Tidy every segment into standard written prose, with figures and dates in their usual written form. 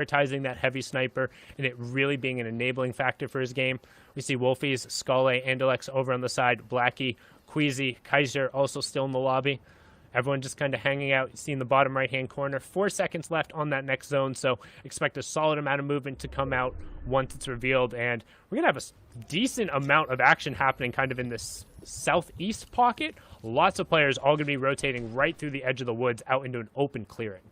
prioritizing that heavy sniper and it really being an enabling factor for his game. We see Wolfies, Skale, Andalex over on the side, Blackie, Queasy, Kaiser also still in the lobby. Everyone just kind of hanging out. You see in the bottom right-hand corner, 4 seconds left on that next zone, so expect a solid amount of movement to come out once it's revealed, and we're going to have a decent amount of action happening kind of in this southeast pocket. Lots of players all going to be rotating right through the edge of the woods out into an open clearing.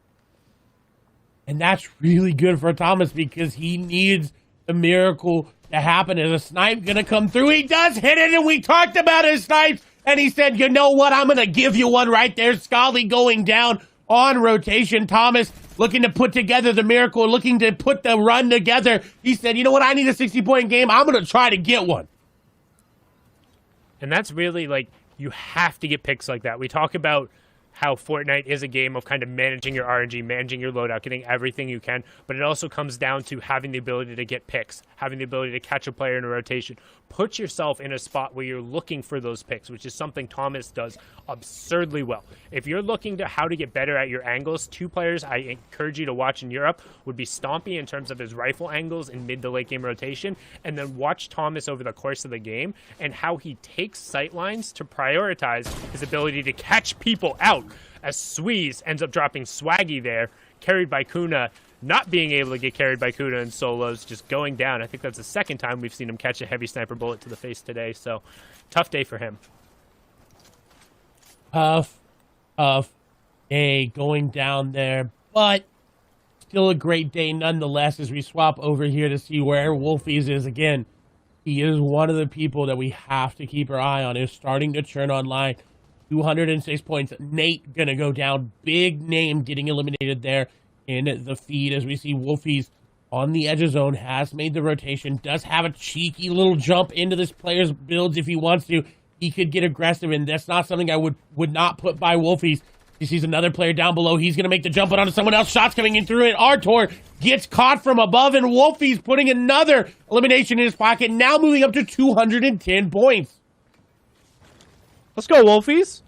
And that's really good for Thomas because he needs the miracle to happen. Is a snipe going to come through? He does hit it, and we talked about his snipes. And he said, you know what? I'm going to give you one right there. Scully going down on rotation. Thomas looking to put together the miracle, looking to put the run together. He said, you know what? I need a 60-point game. I'm going to try to get one. And that's really, like, you have to get picks like that. We talk about how Fortnite is a game of kind of managing your RNG, managing your loadout, getting everything you can, but it also comes down to having the ability to get picks, having the ability to catch a player in a rotation. Put yourself in a spot where you're looking for those picks, which is something Thomas does absurdly well. If you're looking to how to get better at your angles, 2 players I encourage you to watch in Europe would be Stompy in terms of his rifle angles in mid to late game rotation, and then watch Thomas over the course of the game and how he takes sight lines to prioritize his ability to catch people out. As Sweeze ends up dropping Swaggy there, carried by Kuna, not being able to get carried by Kuna in solos, just going down. I think that's the second time we've seen him catch a heavy sniper bullet to the face today, so tough day for him. Tough day going down there, but still a great day nonetheless as we swap over here to see where Wolfies is again. He is one of the people that we have to keep our eye on. Is starting to churn online. 206 points. Nate gonna go down. Big name getting eliminated there in the feed as we see Wolfies on the edge of zone. Has made the rotation. Does have a cheeky little jump into this player's builds if he wants to. He could get aggressive, and that's not something I would not put by Wolfies. He sees another player down below. He's going to make the jump onto someone else. Shots coming in through it. Artor gets caught from above, and Wolfies putting another elimination in his pocket. Now moving up to 210 points. Let's go, Wolfies.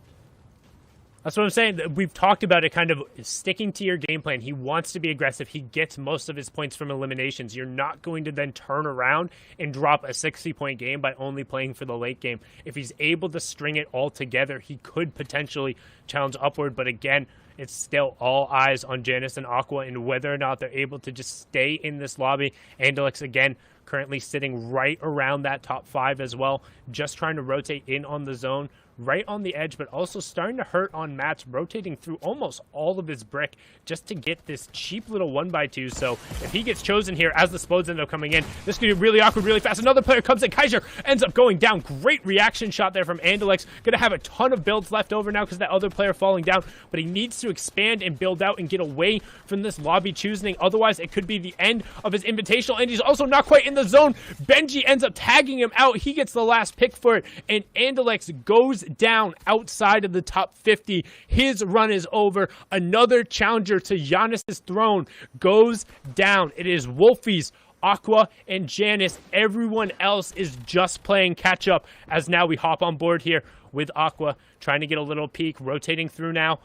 That's what I'm saying. We've talked about it kind of sticking to your game plan. He wants to be aggressive. He gets most of his points from eliminations. You're not going to then turn around and drop a 60-point game by only playing for the late game. If he's able to string it all together, he could potentially challenge upward. But again, it's still all eyes on Janice and Aqua and whether or not they're able to just stay in this lobby. Andalex, again, currently sitting right around that top 5 as well, just trying to rotate in on the zone, right on the edge, but also starting to hurt on mats, rotating through almost all of his brick just to get this cheap little 1x2. So if he gets chosen here as the explodes end up coming in, this could be really awkward really fast. Another player comes in. Kaiser ends up going down. Great reaction shot there from Andalex. Gonna have a ton of builds left over now because that other player falling down, but he needs to expand and build out and get away from this lobby choosing. Otherwise, it could be the end of his invitational, and he's also not quite in the zone. Benji ends up tagging him out. He gets the last pick for it, and Andalex goes down outside of the top 50. His run is over. Another challenger to Giannis's throne goes down. It is Wolfies, Aqua, and Janice. Everyone else is just playing catch up as now we hop on board here with Aqua, trying to get a little peek, rotating through now.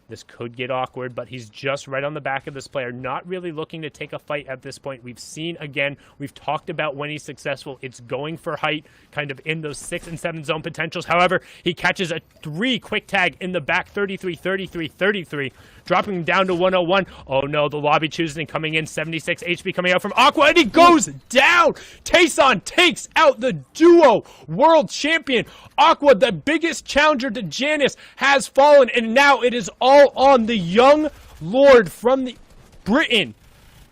This could get awkward, but he's just right on the back of this player, not really looking to take a fight at this point. We've seen, again, we've talked about when he's successful, it's going for height, kind of in those 6 and 7 zone potentials. However, he catches a 3 quick tag in the back, 33, 33, 33, dropping him down to 101. Oh no, the lobby choosing, coming in, 76 HP coming out from Aqua, and he goes down! Tayson takes out the duo world champion. Aqua, the biggest challenger to Janice, has fallen, and now it is all on the young lord from the Britain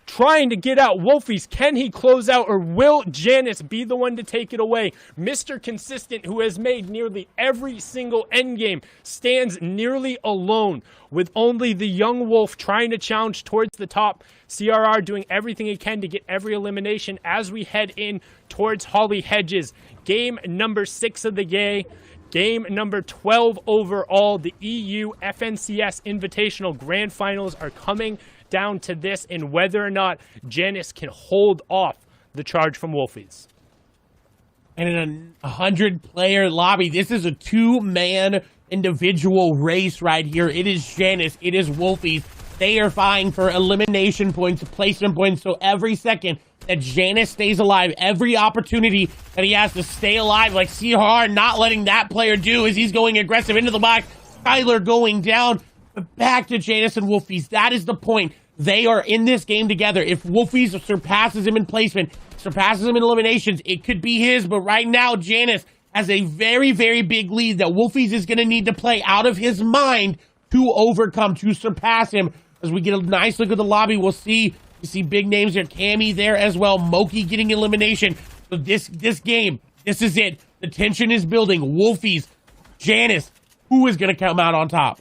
trying to get out Wolfies. Can he close out, or will Janice be the one to take it away? Mr. Consistent, who has made nearly every single endgame, stands nearly alone with only the young wolf trying to challenge towards the top. CRR doing everything he can to get every elimination as we head in towards Holly Hedges. Game number 6 of the day. Game number 12 overall. The EU FNCS Invitational Grand Finals are coming down to this and whether or not Janice can hold off the charge from Wolfies. And in a 100-player lobby, this is a 2-man individual race right here. It is Janice, it is Wolfies They are vying for elimination points, placement points, so every second that Janus stays alive, every opportunity that he has to stay alive, like CR not letting that player do as he's going aggressive into the box, Skylar going down, but back to Janus and Wolfies. That is the point. They are in this game together. If Wolfies surpasses him in placement, surpasses him in eliminations, it could be his, but right now, Janus has a very, very big lead that Wolfies is going to need to play out of his mind to overcome, to surpass him. As we get a nice look at the lobby, we'll see, you see big names there, Cammy there as well, Moki getting elimination. So this game, this is it. The tension is building. Wolfies, Janus, who is going to come out on top?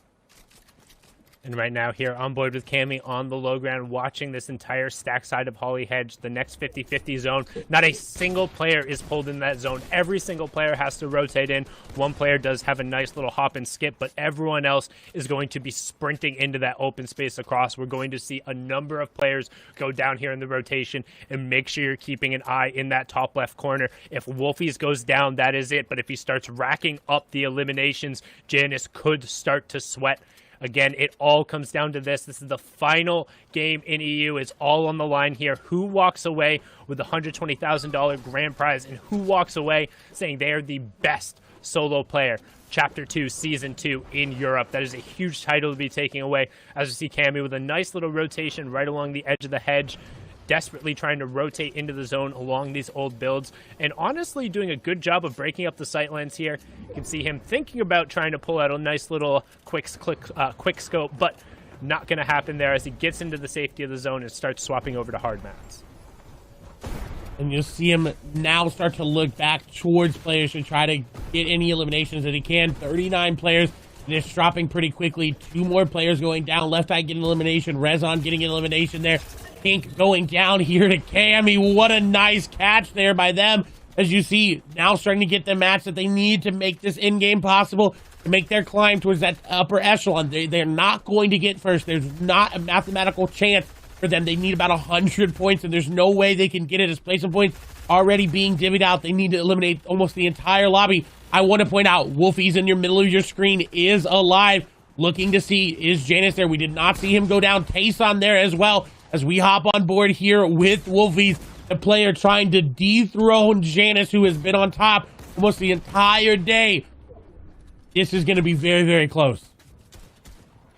And right now here on board with Cammy on the low ground, watching this entire stack side of Holly Hedge, the next 50-50 zone. Not a single player is pulled in that zone. Every single player has to rotate in. One player does have a nice little hop and skip, but everyone else is going to be sprinting into that open space across. We're going to see a number of players go down here in the rotation, and make sure you're keeping an eye in that top left corner. If Wolfies goes down, that is it. But if he starts racking up the eliminations, Janus could start to sweat. Again, it all comes down to this. This is the final game in EU. It's all on the line here. Who walks away with the $120,000 grand prize, and who walks away saying they are the best solo player? Chapter 2, Season 2 in Europe. That is a huge title to be taking away. As you see Cammy with a nice little rotation right along the edge of the hedge, desperately trying to rotate into the zone along these old builds, and honestly doing a good job of breaking up the sightlines here. You can see him thinking about trying to pull out a nice little quick scope, but not going to happen there as he gets into the safety of the zone and starts swapping over to hard mats. And you'll see him now start to look back towards players to try to get any eliminations that he can. 39 players, just dropping pretty quickly. 2 more players going down. Left eye getting elimination. Rezon getting an elimination there. Pink going down here to Cammy. What a nice catch there by them. As you see, now starting to get the match that they need to make this in-game possible, to make their climb towards that upper echelon. They're not going to get first. There's not a mathematical chance for them. They need about 100 points, and there's no way they can get it as placement points already being divvied out. They need to eliminate almost the entire lobby. I want to point out, Wolfies in your middle of your screen is alive. Looking to see, is Janus there? We did not see him go down. Tayson there as well. As we hop on board here with Wolfies, the player trying to dethrone Janus, who has been on top almost the entire day. This is going to be very, very close.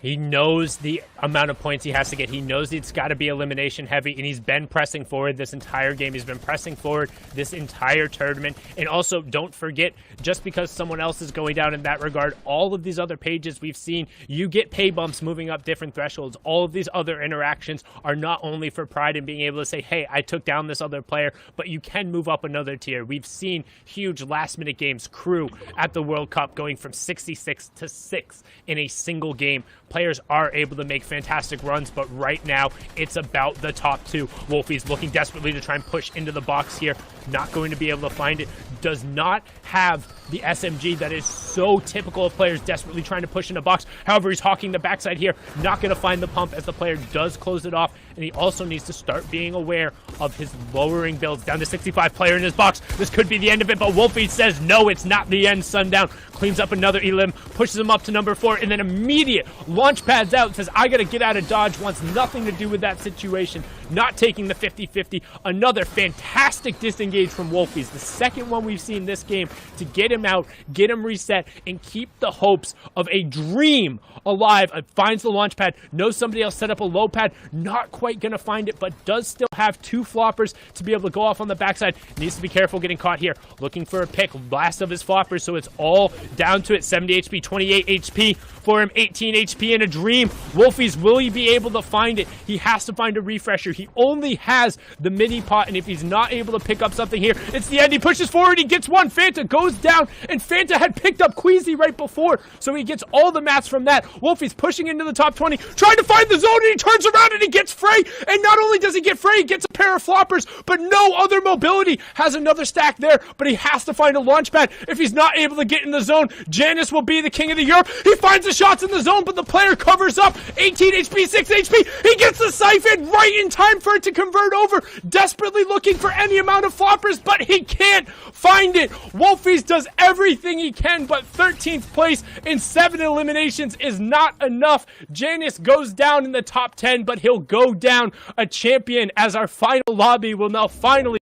He knows the amount of points he has to get. He knows it's got to be elimination heavy, and he's been pressing forward this entire game. He's been pressing forward this entire tournament. And also, don't forget, just because someone else is going down in that regard, all of these other pages we've seen, you get pay bumps moving up different thresholds. All of these other interactions are not only for pride and being able to say, hey, I took down this other player, but you can move up another tier. We've seen huge last-minute games, Crew at the World Cup going from 66 to 6 in a single game. Players are able to make fantastic runs, but right now it's about the top 2. Wolfies looking desperately to try and push into the box here. Not going to be able to find it. Does not have the SMG that is so typical of players desperately trying to push in a box. However, he's hawking the backside here. Not going to find the pump as the player does close it off. And he also needs to start being aware of his lowering builds. Down to 65 player in his box. This could be the end of it, but Wolfie says no, it's not the end. Sundown cleans up another elim, pushes him up to number 4, and then immediate launch pads out. Says, I got to get out of dodge. Wants nothing to do with that situation. Not taking the 50-50. Another fantastic disengage from Wolfies. The second one we've seen this game to get him out, get him reset, and keep the hopes of a dream alive. Finds the launch pad. Knows somebody else set up a low pad. Not quite going to find it, but does still have 2 floppers to be able to go off on the backside. Needs to be careful getting caught here. Looking for a pick. Last of his floppers, so it's all down to it. 70 HP, 28 HP for him. 18 HP in a dream. Wolfies, will he be able to find it? He has to find a refresher. He only has the mini pot, and if he's not able to pick up something here, it's the end. He pushes forward. He gets one. Fanta goes down, and Fanta had picked up Queasy right before, so he gets all the mats from that. Wolfie's pushing into the top 20, trying to find the zone, and he turns around and he gets Frey. And not only does he get Frey, he gets a pair of floppers, but no other mobility. Has another stack there, but he has to find a launch pad. If he's not able to get in the zone, Janus will be the king of the Europe. He finds the shots in the zone, but the player player covers up. 18 HP, 6 HP. He gets the siphon right in time for it to convert over. Desperately looking for any amount of floppers, but he can't find it. Wolfies does everything he can, but 13th place in 7 eliminations is not enough. Janus goes down in the top 10, but he'll go down a champion, as our final lobby will now finally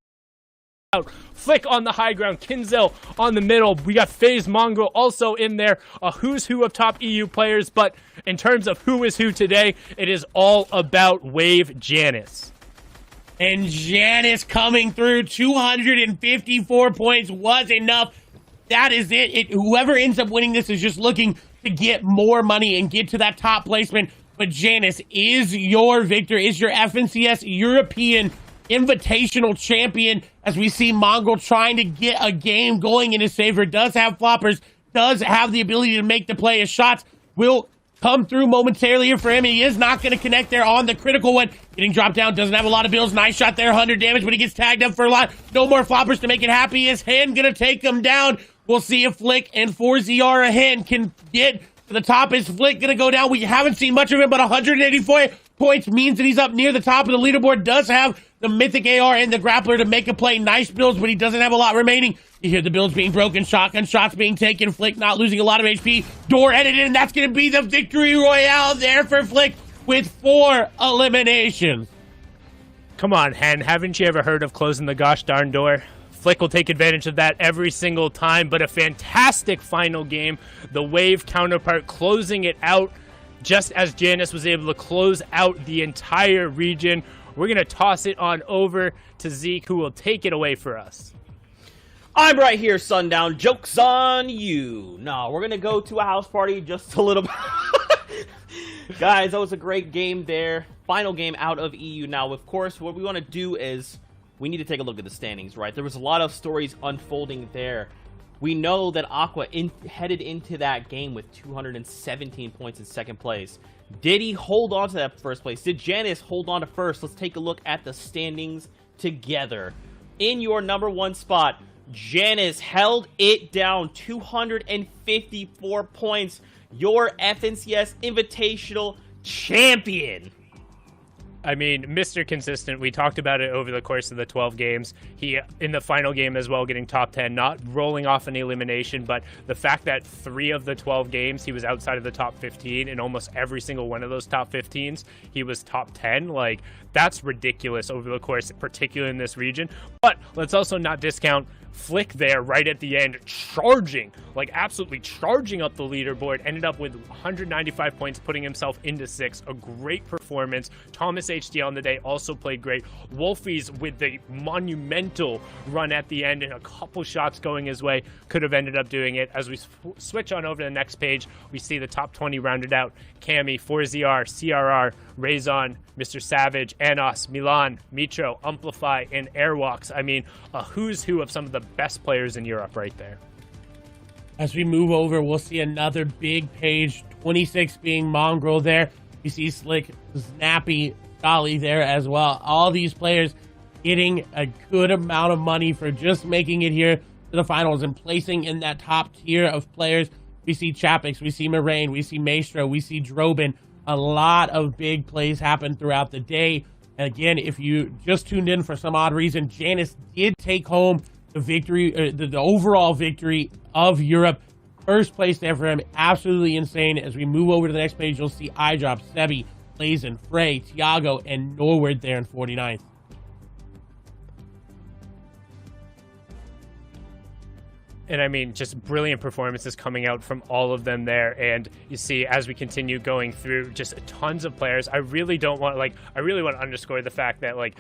out. Flick on the high ground, Kinzel on the middle. We got FaZe Mongrel also in there. A who's who of top EU players, but in terms of who is who today, it is all about Wave Janus. And Janus coming through, 254 points was enough. That is it. Whoever ends up winning this is just looking to get more money and get to that top placement. But Janus is your victor, is your FNCS European Invitational champion, as we see Mongrel trying to get a game going in his favor. Does have floppers, does have the ability to make the play. His shots will come through momentarily here for him. He is not going to connect there on the critical one. Getting dropped down, doesn't have a lot of builds. Nice shot there, 100 damage, but he gets tagged up for a lot. No more floppers to make it happy. His hand going to take him down. We'll see if Flick and 4ZR ahead can get to the top. Is Flick going to go down? We haven't seen much of him, but 184 points means that he's up near the top of the leaderboard. Does have the Mythic AR and the Grappler to make a play. Nice builds, but he doesn't have a lot remaining. You hear the builds being broken, shotgun shots being taken. Flick not losing a lot of HP. Door edited, and that's going to be the victory royale there for Flick with 4 eliminations. Come on, Hen. Haven't you ever heard of closing the gosh darn door? Flick will take advantage of that every single time, but a fantastic final game. The Wave counterpart closing it out just as Janus was able to close out the entire region. We're going to toss it on over to Zeke, who will take it away for us. I'm right here, Sundown. Joke's on you. No, we're going to go to a house party just a little bit. Guys, that was a great game there. Final game out of EU. Now, of course, what we want to do is we need to take a look at the standings, right? There was a lot of stories unfolding there. We know that Aqua headed into that game with 217 points in second place. Did he hold on to that first place? Did Janus hold on to first? Let's take a look at the standings together. In your number 1 spot, Janus held it down, 254 points. Your FNCS Invitational champion. I mean, Mr. Consistent, we talked about it over the course of the 12 games. He, in the final game as well, getting top 10, not rolling off an elimination, but the fact that 3 of the 12 games, he was outside of the top 15, and almost every single one of those top 15s, he was top 10. Like, that's ridiculous over the course, particularly in this region. But let's also not discount Flick there right at the end, charging, like absolutely charging up the leaderboard, ended up with 195 points, putting himself into 6th. A great performance. Thomas HD on the day also played great. Wolfies with the monumental run at the end and a couple shots going his way could have ended up doing it. As we switch on over to the next page, we see the top 20 rounded out. Cami, 4ZR, CRR, Raison, Mr. Savage, Anos, Milan, Mitro, Amplify, and Airwalks. I mean, a who's who of some of the best players in Europe right there. As we move over, we'll see another big page, 26 being Mongrel there. You see Slick, Snappy, Dolly there as well. All these players getting a good amount of money for just making it here to the finals and placing in that top tier of players. We see Chapix, we see Moraine, we see Maestro, we see Drobin. A lot of big plays happen throughout the day. And again, if you just tuned in for some odd reason, Janus did take home the victory, the overall victory of Europe. First place there for him. Absolutely insane. As we move over to the next page, you'll see iDrop, Sebi, Blazin, Frey, Tiago, and Norwood there in 49th. And I mean, just brilliant performances coming out from all of them there. And you see, as we continue going through just tons of players, I really want to underscore the fact that, like,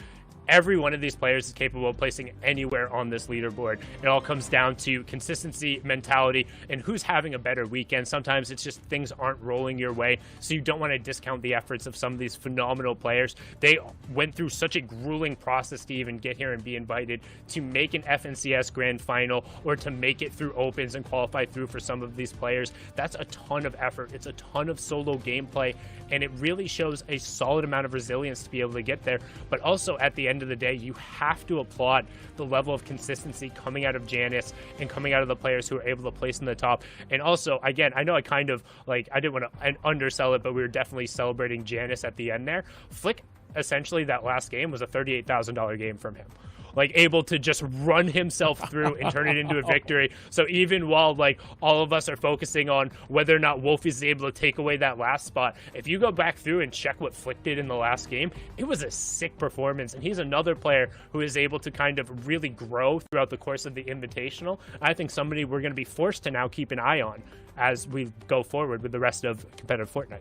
every one of these players is capable of placing anywhere on this leaderboard. It all comes down to consistency, mentality, and who's having a better weekend. Sometimes it's just things aren't rolling your way, so you don't want to discount the efforts of some of these phenomenal players. They went through such a grueling process to even get here and be invited to make an FNCS Grand Final or to make it through Opens and qualify through for some of these players. That's a ton of effort. It's a ton of solo gameplay, and it really shows a solid amount of resilience to be able to get there. But also, at the end end of the day, you have to applaud the level of consistency coming out of Janice and coming out of the players who are able to place in the top. And also, again, I know I kind of, like, I didn't want to undersell it, but we were definitely celebrating Janice at the end there. Flick, essentially, that last game was a $38,000 game from him. Like, able to just run himself through and turn it into a victory. So even while, like, all of us are focusing on whether or not Wolfies is able to take away that last spot, if you go back through and check what Flick did in the last game, it was a sick performance. And he's another player who is able to kind of really grow throughout the course of the Invitational. I think somebody we're going to be forced to now keep an eye on as we go forward with the rest of competitive Fortnite.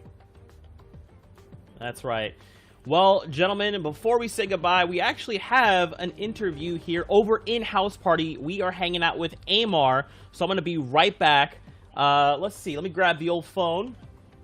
That's right. Well, gentlemen, before we say goodbye, we actually have an interview here over in House Party. We are hanging out with Amar, so I'm going to be right back. Let's see. Let me grab the old phone.